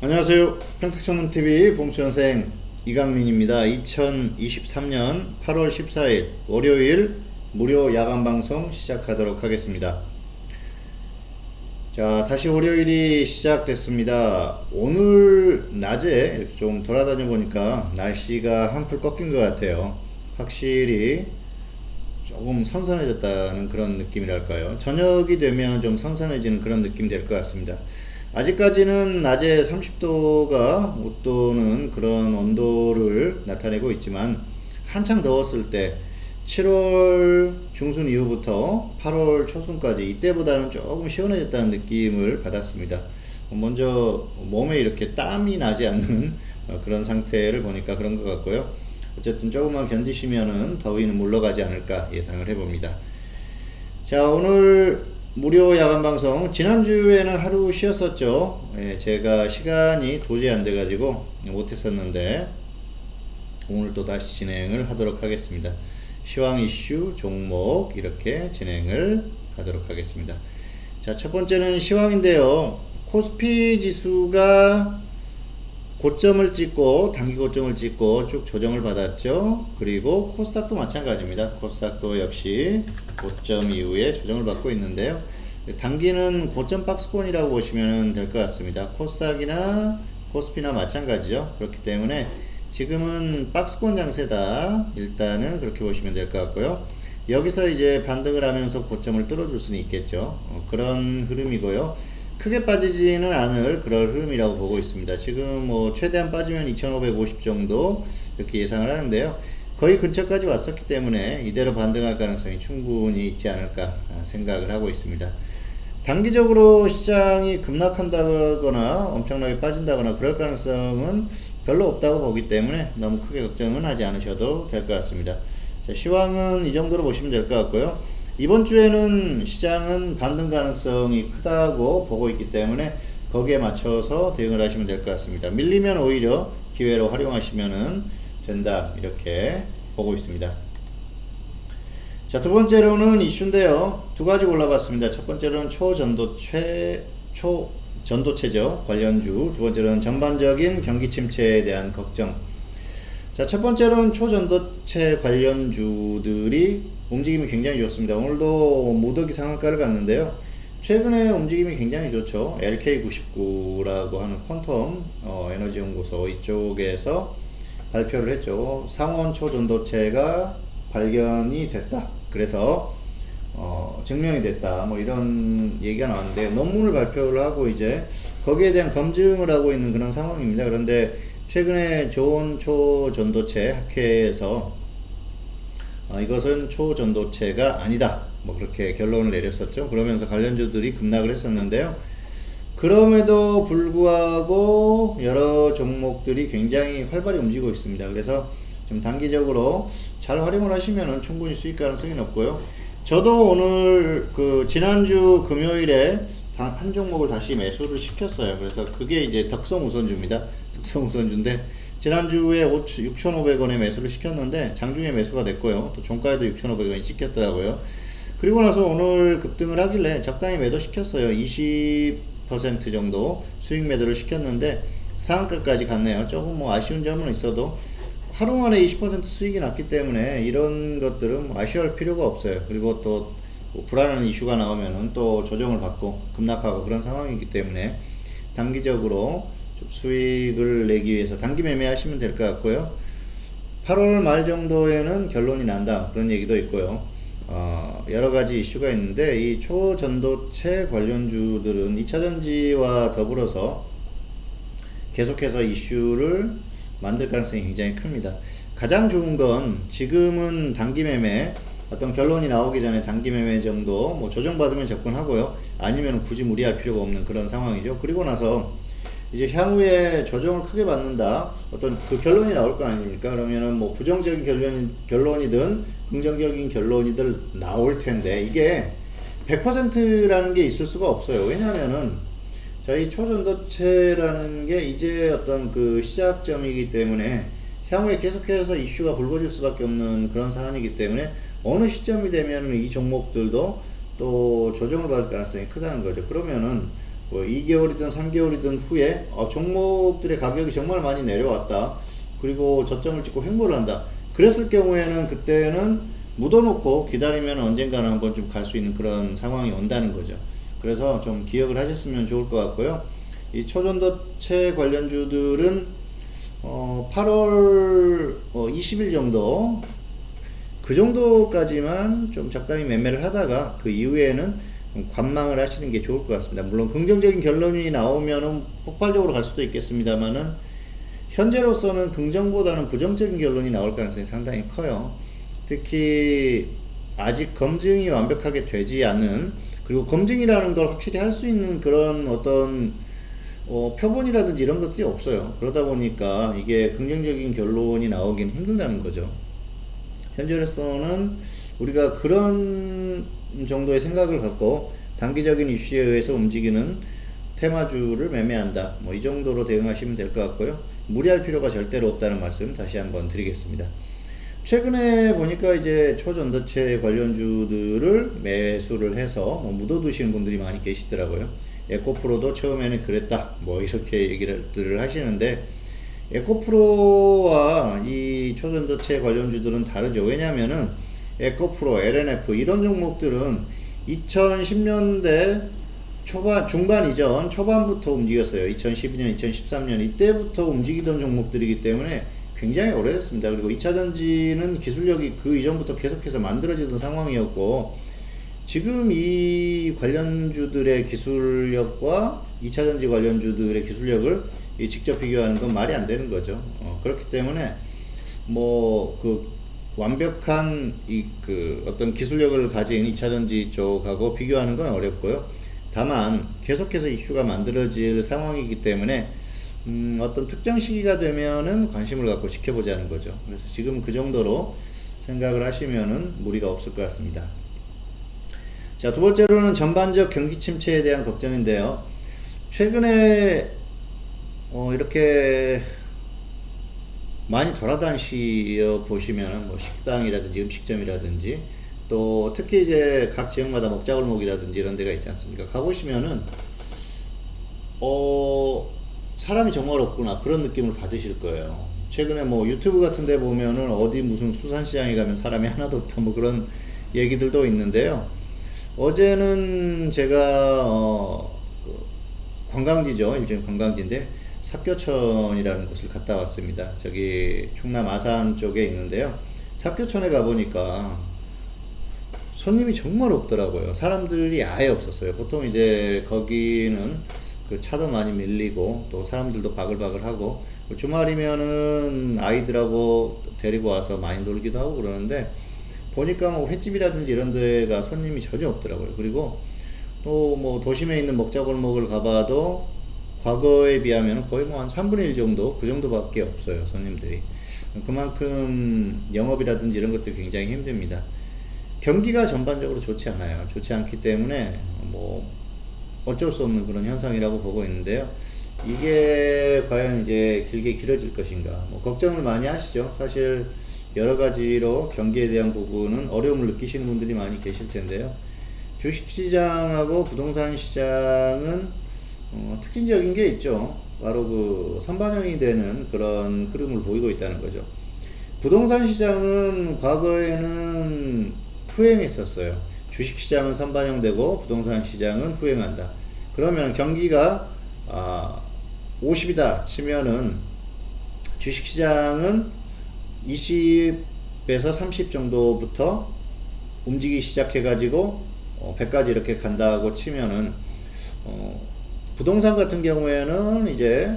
안녕하세요. 평택천문TV 봉수연생 이강민입니다. 2023년 8월 14일 월요일 무료 야간방송 시작하도록 하겠습니다. 자, 다시 월요일이 시작됐습니다. 오늘 낮에 이렇게 좀 돌아다녀 보니까 날씨가 한풀 꺾인 것 같아요. 확실히 조금 선선해졌다는 그런 느낌이랄까요. 저녁이 되면 좀 선선해지는 그런 느낌이 될 것 같습니다. 아직까지는 낮에 30도가 웃도는 그런 온도를 나타내고 있지만 한창 더웠을 때 7월 중순 이후부터 8월 초순까지 이때보다는 조금 시원해졌다는 느낌을 받았습니다. 먼저 몸에 이렇게 땀이 나지 않는 그런 상태를 보니까 그런 것 같고요. 어쨌든 조금만 견디시면은 더위는 물러가지 않을까 예상을 해봅니다. 자, 오늘 무료 야간 방송, 지난주에는 하루 쉬었었죠. 예, 제가 시간이 도저히 안 돼가지고 못했었는데 오늘 또 다시 진행을 하도록 하겠습니다. 시황 이슈 종목 이렇게 진행을 하도록 하겠습니다. 자, 첫 번째는 시황인데요. 코스피 지수가 고점을 찍고 단기 고점을 찍고 쭉 조정을 받았죠. 그리고 코스닥도 마찬가지입니다. 코스닥도 역시 고점 이후에 조정을 받고 있는데요. 단기는 고점 박스권이라고 보시면 될 것 같습니다. 코스닥이나 코스피나 마찬가지죠. 그렇기 때문에 지금은 박스권 장세다. 일단은 그렇게 보시면 될 것 같고요. 여기서 이제 반등을 하면서 고점을 뚫어줄 수는 있겠죠. 그런 흐름이고요. 크게 빠지지는 않을 그런 흐름이라고 보고 있습니다. 지금 뭐 최대한 빠지면 2550 정도 이렇게 예상을 하는데요. 거의 근처까지 왔었기 때문에 이대로 반등할 가능성이 충분히 있지 않을까 생각을 하고 있습니다. 단기적으로 시장이 급락한다거나 엄청나게 빠진다거나 그럴 가능성은 별로 없다고 보기 때문에 너무 크게 걱정은 하지 않으셔도 될 것 같습니다. 자, 시황은 이 정도로 보시면 될 것 같고요. 이번 주에는 시장은 반등 가능성이 크다고 보고 있기 때문에 거기에 맞춰서 대응을 하시면 될 것 같습니다. 밀리면 오히려 기회로 활용하시면 된다 이렇게 보고 있습니다. 자, 두 번째로는 이슈인데요. 두 가지 골라봤습니다. 첫 번째로는 초전도체죠. 관련주. 두 번째로는 전반적인 경기 침체에 대한 걱정. 자, 첫 번째로는 초전도체 관련주들이 움직임이 굉장히 좋습니다. 오늘도 무더기 상한가를 갔는데요. 최근에 움직임이 굉장히 좋죠. LK99라고 하는 퀀텀 에너지 연구소 이쪽에서 발표를 했죠. 상온 초전도체가 발견이 됐다. 그래서 증명이 됐다. 뭐 이런 얘기가 나왔는데 논문을 발표를 하고 이제 거기에 대한 검증을 하고 있는 그런 상황입니다. 그런데 최근에 좋은 초전도체 학회에서 이것은 초전도체가 아니다. 뭐 그렇게 결론을 내렸었죠. 그러면서 관련주들이 급락을 했었는데요. 그럼에도 불구하고 여러 종목들이 굉장히 활발히 움직이고 있습니다. 그래서 좀 단기적으로 잘 활용을 하시면 충분히 수익 가능성이 높고요. 저도 오늘 지난주 금요일에 한 종목을 다시 매수를 시켰어요. 그래서 그게 이제 덕성우선주입니다. 덕성우선주인데 지난주에 6,500원에 매수를 시켰는데 장중에 매수가 됐고요. 또 종가에도 6,500원이 찍혔더라고요. 그리고 나서 오늘 급등을 하길래 적당히 매도 시켰어요. 20% 정도 수익 매도를 시켰는데 상한가까지 갔네요. 조금 뭐 아쉬운 점은 있어도 하루 만에 20% 수익이 났기 때문에 이런 것들은 뭐 아쉬워할 필요가 없어요. 그리고 또 불안한 이슈가 나오면은 또 조정을 받고 급락하고 그런 상황이기 때문에 단기적으로 좀 수익을 내기 위해서 단기 매매하시면 될 것 같고요. 8월 말 정도에는 결론이 난다 그런 얘기도 있고요. 여러 가지 이슈가 있는데 이 초전도체 관련주들은 2차전지와 더불어서 계속해서 이슈를 만들 가능성이 굉장히 큽니다. 가장 좋은 건 지금은 단기 매매 어떤 결론이 나오기 전에 단기 매매 정도 뭐 조정받으면 접근하고요. 아니면 굳이 무리할 필요가 없는 그런 상황이죠. 그리고 나서 이제 향후에 조정을 크게 받는다 어떤 그 결론이 나올 거 아닙니까? 그러면은 뭐 부정적인 결론이든 긍정적인 결론이든 나올 텐데 이게 100%라는 게 있을 수가 없어요. 왜냐하면은 저희 초전도체라는 게 이제 어떤 그 시작점이기 때문에 향후에 계속해서 이슈가 불거질 수밖에 없는 그런 사안이기 때문에 어느 시점이 되면 이 종목들도 또 조정을 받을 가능성이 크다는 거죠. 그러면은 뭐 2개월이든 3개월이든 후에 종목들의 가격이 정말 많이 내려왔다. 그리고 저점을 찍고 횡보를 한다. 그랬을 경우에는 그때는 묻어놓고 기다리면 언젠가는 한번 좀 갈 수 있는 그런 상황이 온다는 거죠. 그래서 좀 기억을 하셨으면 좋을 것 같고요. 이 초전도체 관련주들은 8월 20일 정도 그 정도까지만 좀 적당히 매매를 하다가 그 이후에는 관망을 하시는 게 좋을 것 같습니다. 물론 긍정적인 결론이 나오면은 폭발적으로 갈 수도 있겠습니다만은 현재로서는 긍정보다는 부정적인 결론이 나올 가능성이 상당히 커요. 특히 아직 검증이 완벽하게 되지 않은, 그리고 검증이라는 걸 확실히 할 수 있는 그런 어떤 표본이라든지 이런 것들이 없어요. 그러다 보니까 이게 긍정적인 결론이 나오긴 힘들다는 거죠. 현재로서는 우리가 그런 정도의 생각을 갖고 단기적인 이슈에 의해서 움직이는 테마주를 매매한다. 뭐 이 정도로 대응하시면 될 것 같고요. 무리할 필요가 절대로 없다는 말씀 다시 한번 드리겠습니다. 최근에 보니까 이제 초전도체 관련주들을 매수를 해서 묻어두시는 분들이 많이 계시더라고요. 에코프로도 처음에는 그랬다. 뭐 이렇게 얘기를 하시는데, 에코프로와 이 초전도체 관련주들은 다르죠. 왜냐면은 에코프로, LNF 이런 종목들은 2010년대 중반 이전 초반부터 움직였어요. 2012년, 2013년 이때부터 움직이던 종목들이기 때문에 굉장히 오래됐습니다. 그리고 2차전지는 기술력이 그 이전부터 계속해서 만들어지던 상황이었고, 지금 이 관련주들의 기술력과 2차전지 관련주들의 기술력을 직접 비교하는 건 말이 안 되는 거죠. 그렇기 때문에 뭐 그 완벽한 어떤 기술력을 가진 2차전지 쪽하고 비교하는 건 어렵고요. 다만 계속해서 이슈가 만들어질 상황이기 때문에 어떤 특정 시기가 되면은 관심을 갖고 지켜보자는 거죠. 그래서 지금 그 정도로 생각을 하시면은 무리가 없을 것 같습니다. 자, 두 번째로는 전반적 경기 침체에 대한 걱정인데요. 최근에 이렇게 많이 돌아다니시어 보시면은 뭐 식당이라든지 음식점이라든지 또 특히 이제 각 지역마다 먹자골목이라든지 이런 데가 있지 않습니까? 가보시면은 사람이 정말 없구나 그런 느낌을 받으실 거예요. 최근에 뭐 유튜브 같은 데 보면은 어디 무슨 수산시장에 가면 사람이 하나도 없다 뭐 그런 얘기들도 있는데요. 어제는 제가 관광지죠. 일종의 관광지인데 삽교천이라는 곳을 갔다 왔습니다. 저기 충남 아산 쪽에 있는데요. 삽교천에 가보니까 손님이 정말 없더라고요. 사람들이 아예 없었어요. 보통 이제 거기는 그 차도 많이 밀리고 또 사람들도 바글바글하고 주말이면은 아이들하고 데리고 와서 많이 놀기도 하고 그러는데, 보니까 뭐 횟집이라든지 이런 데가 손님이 전혀 없더라고요. 그리고 또 뭐 도심에 있는 먹자골목을 가봐도 과거에 비하면 거의 뭐 한 3분의 1 정도 그 정도밖에 없어요, 손님들이. 그만큼 영업이라든지 이런 것들이 굉장히 힘듭니다. 경기가 전반적으로 좋지 않아요. 좋지 않기 때문에 뭐 어쩔 수 없는 그런 현상이라고 보고 있는데요. 이게 과연 이제 길게 길어질 것인가, 뭐 걱정을 많이 하시죠. 사실 여러 가지로 경기에 대한 부분은 어려움을 느끼시는 분들이 많이 계실 텐데요. 주식시장하고 부동산 시장은 특징적인 게 있죠. 바로 그 선반영이 되는 그런 흐름을 보이고 있다는 거죠. 부동산 시장은 과거에는 후행했었어요. 주식시장은 선반영되고 부동산 시장은 후행한다. 그러면 경기가 50이다 치면은 주식시장은 20에서 30 정도부터 움직이기 시작해가지고 100까지 이렇게 간다고 치면은 부동산 같은 경우에는 이제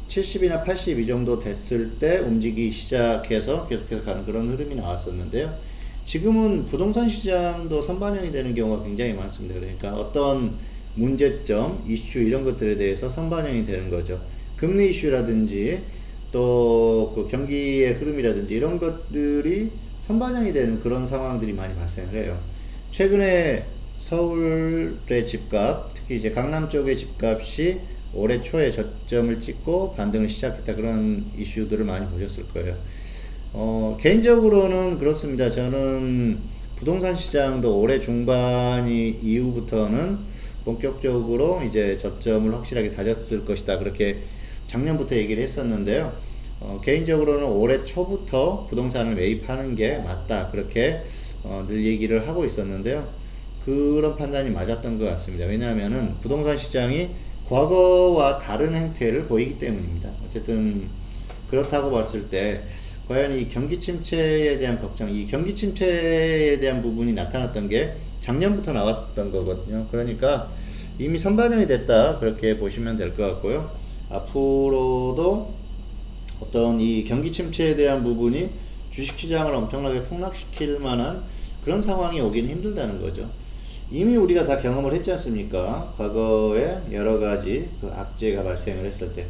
70이나 80 이 정도 됐을 때 움직이기 시작해서 계속해서 가는 그런 흐름이 나왔었는데요. 지금은 부동산 시장도 선반영이 되는 경우가 굉장히 많습니다. 그러니까 어떤 문제점, 이슈 이런 것들에 대해서 선반영이 되는 거죠. 금리 이슈라든지 또 그 경기의 흐름이라든지 이런 것들이 선반영이 되는 그런 상황들이 많이 발생을 해요. 최근에 서울의 집값, 특히 이제 강남 쪽의 집값이 올해 초에 저점을 찍고 반등을 시작했다, 그런 이슈들을 많이 보셨을 거예요. 개인적으로는 그렇습니다. 저는 부동산 시장도 올해 중반이 이후부터는 본격적으로 이제 저점을 확실하게 다졌을 것이다. 그렇게 작년부터 얘기를 했었는데요. 개인적으로는 올해 초부터 부동산을 매입하는 게 맞다. 그렇게 늘 얘기를 하고 있었는데요. 그런 판단이 맞았던 것 같습니다. 왜냐하면은 부동산 시장이 과거와 다른 행태를 보이기 때문입니다. 어쨌든 그렇다고 봤을 때 과연 이 경기 침체에 대한 걱정, 이 경기 침체에 대한 부분이 나타났던 게 작년부터 나왔던 거거든요. 그러니까 이미 선반영이 됐다, 그렇게 보시면 될 것 같고요. 앞으로도 어떤 이 경기 침체에 대한 부분이 주식시장을 엄청나게 폭락시킬 만한 그런 상황이 오긴 힘들다는 거죠. 이미 우리가 다 경험을 했지 않습니까? 과거에 여러 가지 그 악재가 발생을 했을 때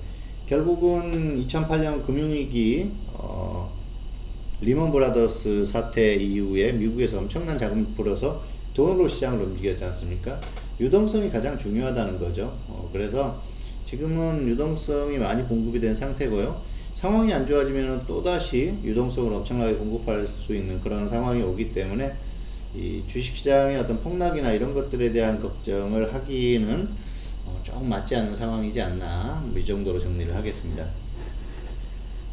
결국은 2008년 금융위기 리먼 브라더스 사태 이후에 미국에서 엄청난 자금을 풀어서 돈으로 시장을 움직였지 않습니까? 유동성이 가장 중요하다는 거죠. 그래서 지금은 유동성이 많이 공급이 된 상태고요. 상황이 안 좋아지면 또다시 유동성을 엄청나게 공급할 수 있는 그런 상황이 오기 때문에 이 주식시장의 어떤 폭락이나 이런 것들에 대한 걱정을 하기는 조금 맞지 않는 상황이지 않나, 이 정도로 정리를 하겠습니다.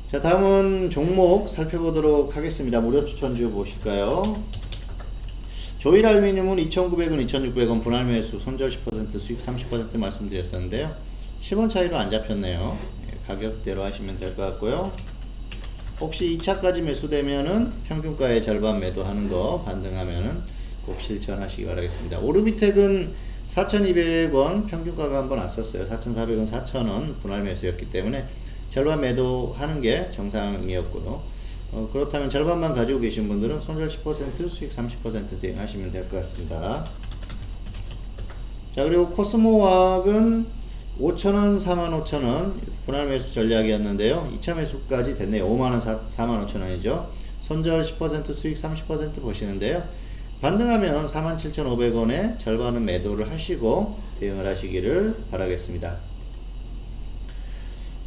자, 다음은 종목 살펴보도록 하겠습니다. 무료 추천주 보실까요? 조일알루미늄은 2,900원, 2,600원 분할 매수, 손절 10%, 수익 30% 말씀드렸었는데요. 10원 차이로 안 잡혔네요. 가격대로 하시면 될 것 같고요. 혹시 2차까지 매수되면은 평균가의 절반 매도하는 거 반등하면은 꼭 실천하시기 바라겠습니다. 오르비텍은 4,200원 평균가가 한번 왔었어요. 4,400원, 4,000원 분할 매수였기 때문에 절반 매도하는 게 정상이었고요. 그렇다면 절반만 가지고 계신 분들은 손절 10%, 수익 30% 대응하시면 될 것 같습니다. 자, 그리고 코스모화학은 5,000원, 45,000원 분할 매수 전략이었는데요. 2차 매수까지 됐네요. 5만원, 45,000원이죠. 손절 10%, 수익 30% 보시는데요. 반등하면 47,500원에 절반은 매도를 하시고 대응을 하시기를 바라겠습니다.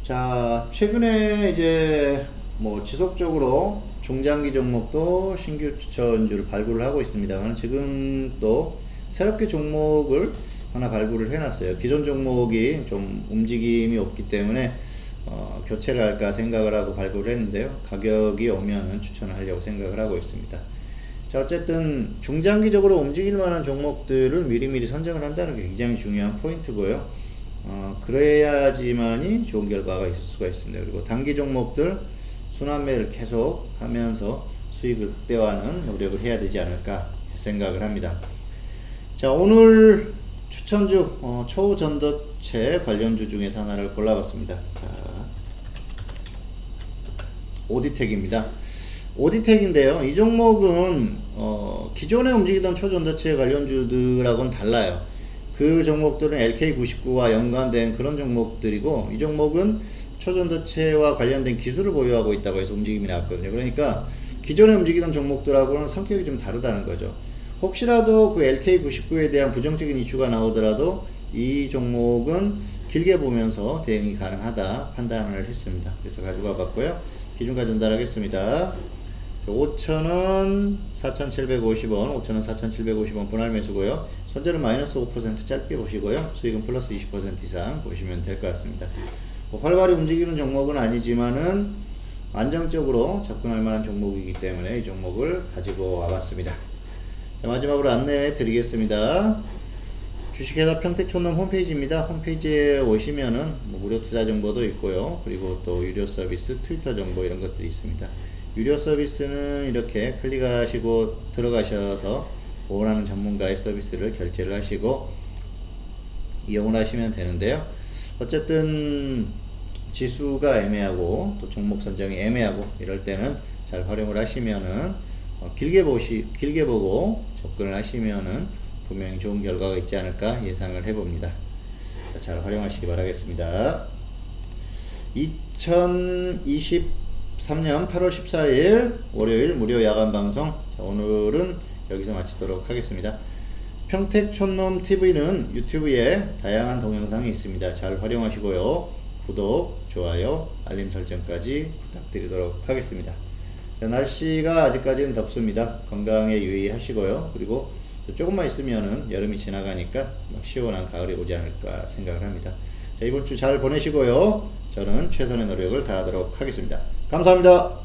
자, 최근에 이제 뭐 지속적으로 중장기 종목도 신규 추천주를 발굴을 하고 있습니다만 지금 또 새롭게 종목을 하나 발굴을 해놨어요. 기존 종목이 좀 움직임이 없기 때문에 교체를 할까 생각을 하고 발굴을 했는데요. 가격이 오면은 추천을 하려고 생각을 하고 있습니다. 자, 어쨌든 중장기적으로 움직일 만한 종목들을 미리미리 선정을 한다는 게 굉장히 중요한 포인트고요. 그래야지만이 좋은 결과가 있을 수가 있습니다. 그리고 단기 종목들 순환매를 계속 하면서 수익을 극대화하는 노력을 해야 되지 않을까 생각을 합니다. 자, 오늘 추천주 초전도체 관련주 중에서 하나를 골라봤습니다. 자, 오디텍입니다. 오디텍인데요. 이 종목은 기존에 움직이던 초전도체 관련주들하고는 달라요. 그 종목들은 LK99와 연관된 그런 종목들이고, 이 종목은 초전도체와 관련된 기술을 보유하고 있다고 해서 움직임이 나왔거든요. 그러니까 기존에 움직이던 종목들하고는 성격이 좀 다르다는 거죠. 혹시라도 그 LK99에 대한 부정적인 이슈가 나오더라도 이 종목은 길게 보면서 대응이 가능하다 판단을 했습니다. 그래서 가지고 와봤고요. 기준가 전달하겠습니다. 5,000원, 4,750원, 5,000원, 4,750원 분할 매수고요. 손절은 마이너스 5% 짧게 보시고요. 수익은 플러스 20% 이상 보시면 될 것 같습니다. 활발히 움직이는 종목은 아니지만은 안정적으로 접근할 만한 종목이기 때문에 이 종목을 가지고 와봤습니다. 자, 마지막으로 안내해 드리겠습니다. 주식회사 평택촌놈 홈페이지입니다. 홈페이지에 오시면은 무료 투자 정보도 있고요. 그리고 또 유료 서비스, 트위터 정보 이런 것들이 있습니다. 유료 서비스는 이렇게 클릭하시고 들어가셔서 원하는 전문가의 서비스를 결제를 하시고 이용을 하시면 되는데요. 어쨌든 지수가 애매하고 또 종목 선정이 애매하고 이럴 때는 잘 활용을 하시면은 길게 보고 접근을 하시면은 분명히 좋은 결과가 있지 않을까 예상을 해봅니다. 자, 잘 활용하시기 바라겠습니다. 2023년 8월 14일 월요일 무료 야간 방송, 자, 오늘은 여기서 마치도록 하겠습니다. 평택촌놈 TV는 유튜브에 다양한 동영상이 있습니다. 잘 활용하시고요. 구독, 좋아요, 알림 설정까지 부탁드리도록 하겠습니다. 자, 날씨가 아직까지는 덥습니다. 건강에 유의하시고요. 그리고 조금만 있으면은 여름이 지나가니까 막 시원한 가을이 오지 않을까 생각을 합니다. 자, 이번 주 잘 보내시고요. 저는 최선의 노력을 다하도록 하겠습니다. 감사합니다.